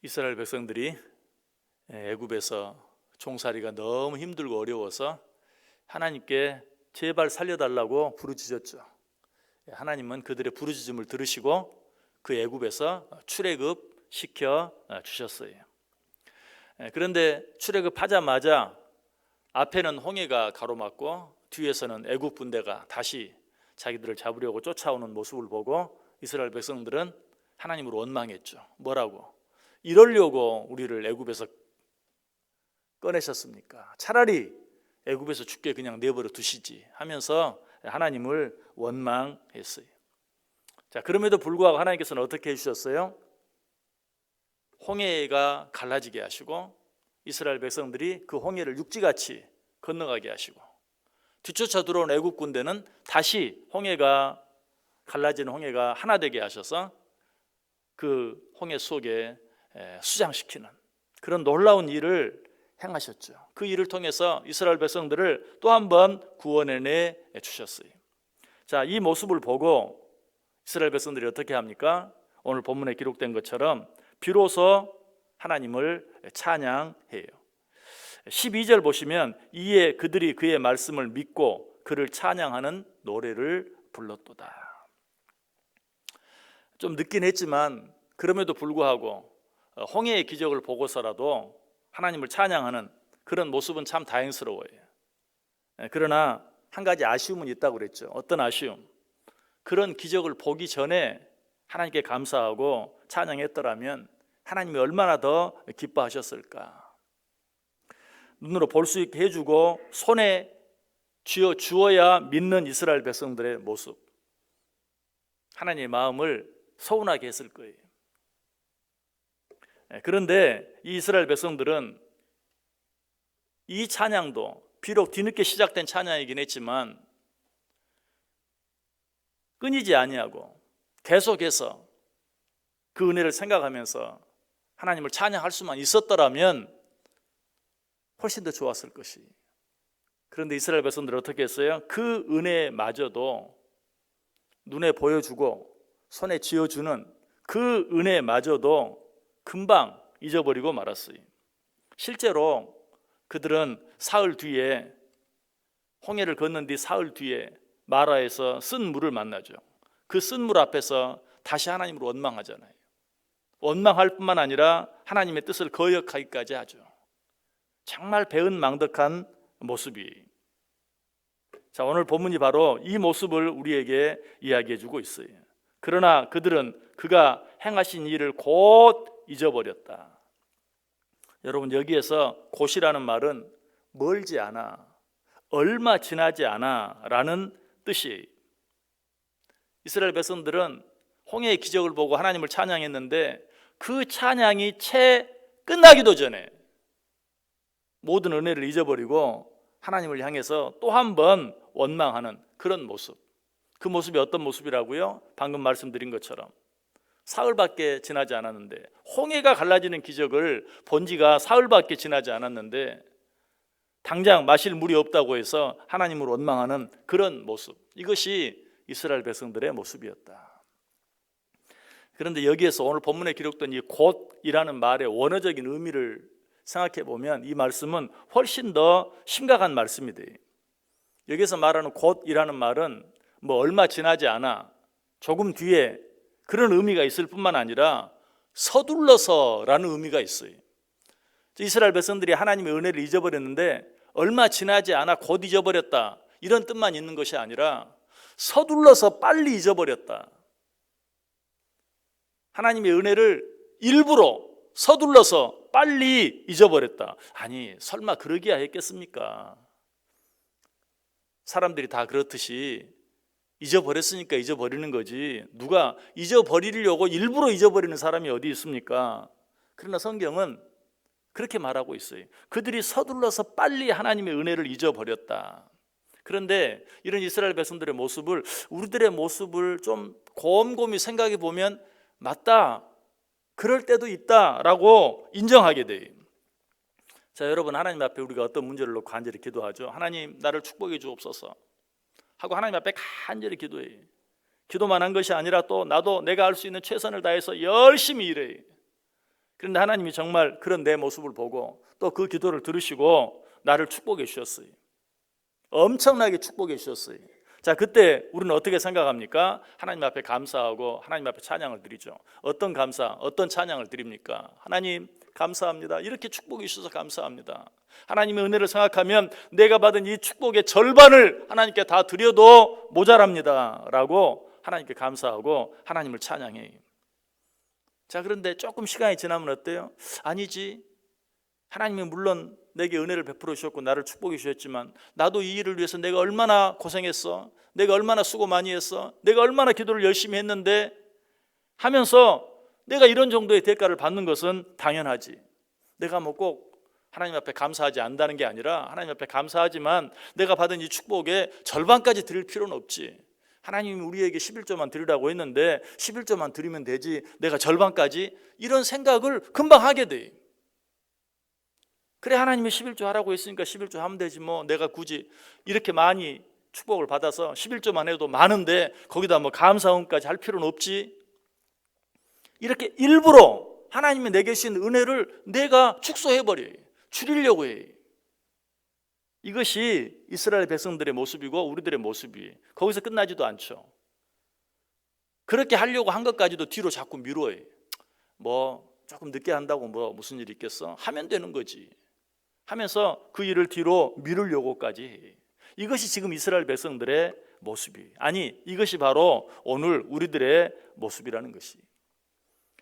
이스라엘 백성들이 애굽에서 종살이가 너무 힘들고 어려워서 하나님께 제발 살려달라고 부르짖었죠. 하나님은 그들의 부르짖음을 들으시고 그 애굽에서 출애굽 시켜 주셨어요. 그런데 출애굽하자마자 앞에는 홍해가 가로막고 뒤에서는 애굽 군대가 다시 자기들을 잡으려고 쫓아오는 모습을 보고 이스라엘 백성들은 하나님을 원망했죠. 뭐라고? 이러려고 우리를 애굽에서 꺼내셨습니까? 차라리 애굽에서 죽게 그냥 내버려 두시지 하면서 하나님을 원망했어요. 자, 그럼에도 불구하고 하나님께서는 어떻게 해주셨어요? 홍해가 갈라지게 하시고 이스라엘 백성들이 그 홍해를 육지같이 건너가게 하시고 뒤쫓아 들어온 애굽 군대는 다시 홍해가 갈라지는 홍해가 하나 되게 하셔서 그 홍해 속에 수장시키는 그런 놀라운 일을 행하셨죠. 그 일을 통해서 이스라엘 백성들을 또 한 번 구원해내 주셨어요. 자, 이 모습을 보고 이스라엘 백성들이 어떻게 합니까? 오늘 본문에 기록된 것처럼 비로소 하나님을 찬양해요. 12절 보시면 이에 그들이 그의 말씀을 믿고 그를 찬양하는 노래를 불렀도다. 좀 늦긴 했지만 그럼에도 불구하고 홍해의 기적을 보고서라도 하나님을 찬양하는 그런 모습은 참 다행스러워요. 그러나 한 가지 아쉬움은 있다고 그랬죠. 어떤 아쉬움? 그런 기적을 보기 전에 하나님께 감사하고 찬양했더라면 하나님이 얼마나 더 기뻐하셨을까. 눈으로 볼 수 있게 해주고 손에 쥐어 주어야 믿는 이스라엘 백성들의 모습, 하나님의 마음을 서운하게 했을 거예요. 그런데 이 이스라엘 백성들은 이 찬양도 비록 뒤늦게 시작된 찬양이긴 했지만 끊이지 아니하고 계속해서 그 은혜를 생각하면서 하나님을 찬양할 수만 있었더라면 훨씬 더 좋았을 것이. 그런데 이스라엘 백성들은 어떻게 했어요? 그 은혜마저도 눈에 보여주고 손에 쥐어주는 그 은혜마저도 금방 잊어버리고 말았어요. 실제로 그들은 사흘 뒤에 홍해를 건넌 뒤 사흘 뒤에 마라에서 쓴 물을 만나죠. 그 쓴 물 앞에서 다시 하나님을 원망하잖아요. 원망할 뿐만 아니라 하나님의 뜻을 거역하기까지 하죠. 정말 배은망덕한 모습이. 자, 오늘 본문이 바로 이 모습을 우리에게 이야기해 주고 있어요. 그러나 그들은 그가 행하신 일을 곧 잊어버렸다. 여러분, 여기에서 곧이라는 말은 멀지 않아, 얼마 지나지 않아 라는 뜻이에요. 이스라엘 백성들은 홍해의 기적을 보고 하나님을 찬양했는데 그 찬양이 채 끝나기도 전에 모든 은혜를 잊어버리고 하나님을 향해서 또 한 번 원망하는 그런 모습. 그 모습이 어떤 모습이라고요? 방금 말씀드린 것처럼 사흘밖에 지나지 않았는데, 홍해가 갈라지는 기적을 본 지가 사흘밖에 지나지 않았는데 당장 마실 물이 없다고 해서 하나님을 원망하는 그런 모습, 이것이 이스라엘 백성들의 모습이었다. 그런데 여기에서 오늘 본문에 기록된 이 곧이라는 말의 원어적인 의미를 생각해 보면 이 말씀은 훨씬 더 심각한 말씀이 돼요. 여기서 말하는 곧이라는 말은 뭐 얼마 지나지 않아, 조금 뒤에, 그런 의미가 있을 뿐만 아니라 서둘러서라는 의미가 있어요. 이스라엘 백성들이 하나님의 은혜를 잊어버렸는데 얼마 지나지 않아 곧 잊어버렸다, 이런 뜻만 있는 것이 아니라 서둘러서 빨리 잊어버렸다. 하나님의 은혜를 일부러 서둘러서 빨리 잊어버렸다. 아니, 설마 그러기야 했겠습니까? 사람들이 다 그렇듯이 잊어버렸으니까 잊어버리는 거지, 누가 잊어버리려고 일부러 잊어버리는 사람이 어디 있습니까? 그러나 성경은 그렇게 말하고 있어요. 그들이 서둘러서 빨리 하나님의 은혜를 잊어버렸다. 그런데 이런 이스라엘 백성들의 모습을, 우리들의 모습을 좀 곰곰이 생각해 보면 맞다, 그럴 때도 있다라고 인정하게 돼요. 자, 여러분, 하나님 앞에 우리가 어떤 문제를 놓고 간절히 기도하죠. 하나님, 나를 축복해 주옵소서 하고 하나님 앞에 간절히 기도해요. 기도만 한 것이 아니라 또 나도 내가 할 수 있는 최선을 다해서 열심히 일해요. 그런데 하나님이 정말 그런 내 모습을 보고 또 그 기도를 들으시고 나를 축복해 주셨어요. 엄청나게 축복해 주셨어요. 자, 그때 우리는 어떻게 생각합니까? 하나님 앞에 감사하고 하나님 앞에 찬양을 드리죠. 어떤 감사, 어떤 찬양을 드립니까? 하나님 감사합니다. 이렇게 축복해 주셔서 감사합니다. 하나님의 은혜를 생각하면 내가 받은 이 축복의 절반을 하나님께 다 드려도 모자랍니다 라고 하나님께 감사하고 하나님을 찬양해요. 자, 그런데 조금 시간이 지나면 어때요? 아니지, 하나님이 물론 내게 은혜를 베풀어 주셨고 나를 축복해 주셨지만 나도 이 일을 위해서 내가 얼마나 고생했어, 내가 얼마나 수고 많이 했어, 내가 얼마나 기도를 열심히 했는데 하면서 내가 이런 정도의 대가를 받는 것은 당연하지. 내가 뭐 꼭 하나님 앞에 감사하지 않는다는 게 아니라 하나님 앞에 감사하지만 내가 받은 이 축복의 절반까지 드릴 필요는 없지. 하나님이 우리에게 11조만 드리라고 했는데 11조만 드리면 되지 내가 절반까지, 이런 생각을 금방 하게 돼. 그래, 하나님이 11조 하라고 했으니까 11조 하면 되지 뭐 내가 굳이 이렇게 많이 축복을 받아서 11조만 해도 많은데 거기다 뭐 감사음까지 할 필요는 없지. 이렇게 일부러 하나님이 내게 주신 은혜를 내가 축소해버려요. 줄이려고 해. 이것이 이스라엘 백성들의 모습이고 우리들의 모습이 거기서 끝나지도 않죠. 그렇게 하려고 한 것까지도 뒤로 자꾸 미뤄요. 뭐 조금 늦게 한다고 뭐 무슨 일이 있겠어? 하면 되는 거지 하면서 그 일을 뒤로 미루려고까지 해. 이것이 지금 이스라엘 백성들의 모습이, 아니 이것이 바로 오늘 우리들의 모습이라는 것이.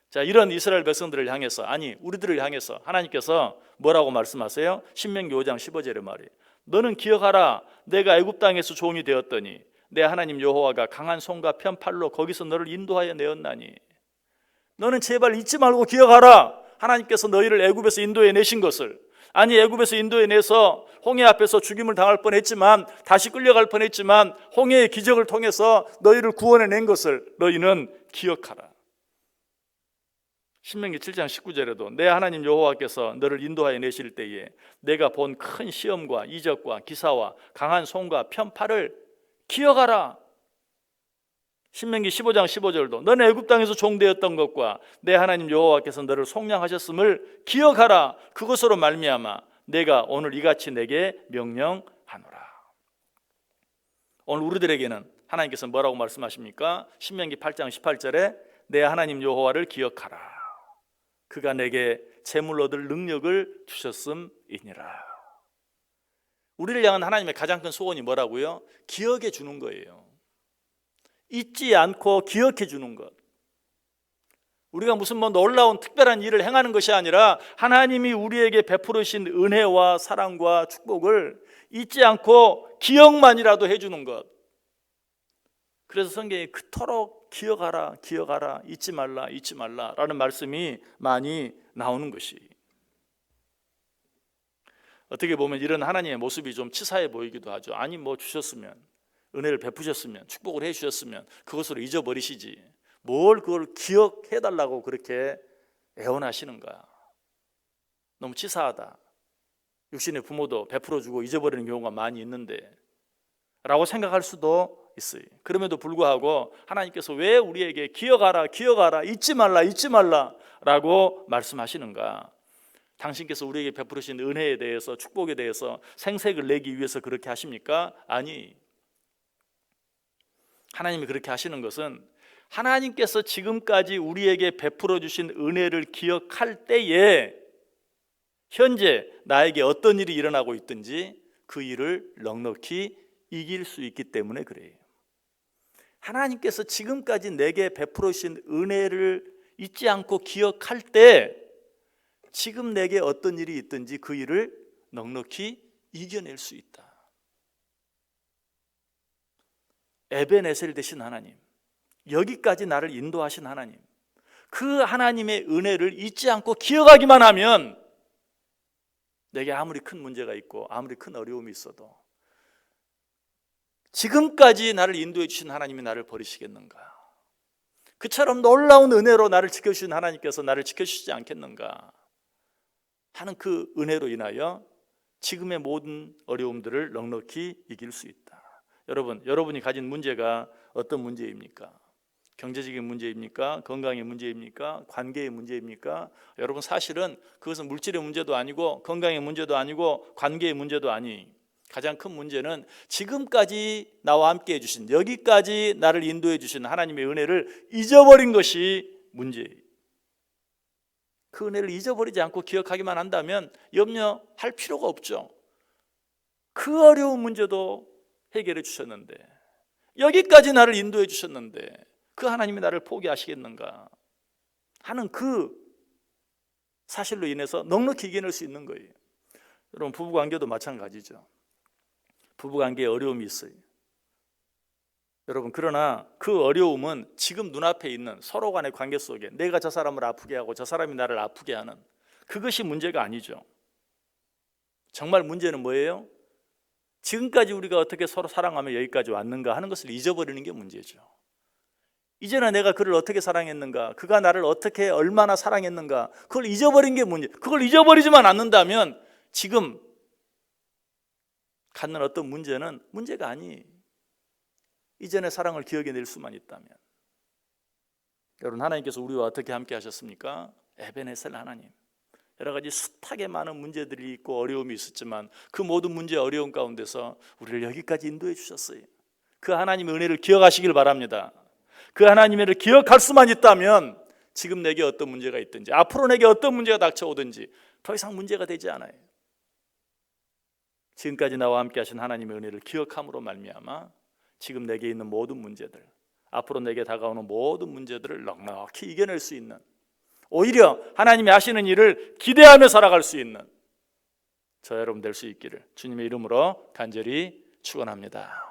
자, 이런 이스라엘 백성들을 향해서, 아니 우리들을 향해서 하나님께서 뭐라고 말씀하세요? 신명기 5장 15절의 말이, 너는 기억하라, 내가 애굽 땅에서 종이 되었더니 내 하나님 여호와가 강한 손과 편팔로 거기서 너를 인도하여 내었나니. 너는 제발 잊지 말고 기억하라, 하나님께서 너희를 애굽에서 인도해 내신 것을. 아니 애굽에서 인도해 내서 홍해 앞에서 죽임을 당할 뻔했지만, 다시 끌려갈 뻔했지만 홍해의 기적을 통해서 너희를 구원해 낸 것을 너희는 기억하라. 신명기 7장 19절에도 내 하나님 여호와께서 너를 인도하여 내실 때에 내가 본 큰 시험과 이적과 기사와 강한 손과 편팔을 기억하라. 신명기 15장 15절도 너는 애굽 땅에서 종되었던 것과 내 하나님 여호와께서 너를 속량하셨음을 기억하라. 그것으로 말미암아 내가 오늘 이같이 내게 명령하노라. 오늘 우리들에게는 하나님께서 뭐라고 말씀하십니까? 신명기 8장 18절에 내 하나님 여호와를 기억하라. 그가 내게 재물 얻을 능력을 주셨음이니라. 우리를 향한 하나님의 가장 큰 소원이 뭐라고요? 기억해 주는 거예요. 잊지 않고 기억해 주는 것. 우리가 무슨 뭐 놀라운 특별한 일을 행하는 것이 아니라 하나님이 우리에게 베푸르신 은혜와 사랑과 축복을 잊지 않고 기억만이라도 해주는 것. 그래서 성경에 그토록 기억하라, 기억하라, 잊지 말라, 잊지 말라라는 말씀이 많이 나오는 것이. 어떻게 보면 이런 하나님의 모습이 좀 치사해 보이기도 하죠. 아니 뭐 주셨으면, 은혜를 베푸셨으면, 축복을 해 주셨으면 그것으로 잊어버리시지 뭘 그걸 기억해 달라고 그렇게 애원하시는가. 너무 치사하다. 육신의 부모도 베풀어 주고 잊어버리는 경우가 많이 있는데 라고 생각할 수도 있어요. 그럼에도 불구하고 하나님께서 왜 우리에게 기억하라, 기억하라, 잊지 말라, 잊지 말라 라고 말씀하시는가. 당신께서 우리에게 베푸르신 은혜에 대해서, 축복에 대해서 생색을 내기 위해서 그렇게 하십니까? 아니, 하나님이 그렇게 하시는 것은 하나님께서 지금까지 우리에게 베풀어 주신 은혜를 기억할 때에 현재 나에게 어떤 일이 일어나고 있든지 그 일을 넉넉히 이길 수 있기 때문에 그래요. 하나님께서 지금까지 내게 베풀어 주신 은혜를 잊지 않고 기억할 때 지금 내게 어떤 일이 있든지 그 일을 넉넉히 이겨낼 수 있다. 에베네셀 되신 하나님, 여기까지 나를 인도하신 하나님, 그 하나님의 은혜를 잊지 않고 기억하기만 하면 내게 아무리 큰 문제가 있고 아무리 큰 어려움이 있어도 지금까지 나를 인도해 주신 하나님이 나를 버리시겠는가? 그처럼 놀라운 은혜로 나를 지켜주신 하나님께서 나를 지켜주시지 않겠는가 하는 그 은혜로 인하여 지금의 모든 어려움들을 넉넉히 이길 수 있다. 여러분, 여러분이 가진 문제가 어떤 문제입니까? 경제적인 문제입니까? 건강의 문제입니까? 관계의 문제입니까? 여러분, 사실은 그것은 물질의 문제도 아니고 건강의 문제도 아니고 관계의 문제도 아니. 가장 큰 문제는 지금까지 나와 함께 해주신, 여기까지 나를 인도해 주신 하나님의 은혜를 잊어버린 것이 문제예요. 그 은혜를 잊어버리지 않고 기억하기만 한다면 염려할 필요가 없죠. 그 어려운 문제도 해결해 주셨는데, 여기까지 나를 인도해 주셨는데 그 하나님이 나를 포기하시겠는가 하는 그 사실로 인해서 넉넉히 이겨낼 수 있는 거예요. 여러분, 부부관계도 마찬가지죠. 부부관계에 어려움이 있어요. 여러분, 그러나 그 어려움은 지금 눈앞에 있는 서로 간의 관계 속에 내가 저 사람을 아프게 하고 저 사람이 나를 아프게 하는 그것이 문제가 아니죠. 정말 문제는 뭐예요? 지금까지 우리가 어떻게 서로 사랑하며 여기까지 왔는가 하는 것을 잊어버리는 게 문제죠. 이제는 내가 그를 어떻게 사랑했는가, 그가 나를 어떻게 얼마나 사랑했는가, 그걸 잊어버린 게 문제. 그걸 잊어버리지만 않는다면 지금 갖는 어떤 문제는 문제가 아니에요. 이전의 사랑을 기억해낼 수만 있다면. 여러분, 하나님께서 우리와 어떻게 함께 하셨습니까? 에베네셀 하나님. 여러 가지 숱하게 많은 문제들이 있고 어려움이 있었지만 그 모든 문제 어려움 가운데서 우리를 여기까지 인도해 주셨어요. 그 하나님의 은혜를 기억하시길 바랍니다. 그 하나님의 은혜를 기억할 수만 있다면 지금 내게 어떤 문제가 있든지 앞으로 내게 어떤 문제가 닥쳐오든지 더 이상 문제가 되지 않아요. 지금까지 나와 함께 하신 하나님의 은혜를 기억함으로 말미암아 지금 내게 있는 모든 문제들, 앞으로 내게 다가오는 모든 문제들을 넉넉히 이겨낼 수 있는, 오히려 하나님이 하시는 일을 기대하며 살아갈 수 있는 저 여러분 될 수 있기를 주님의 이름으로 간절히 축원합니다.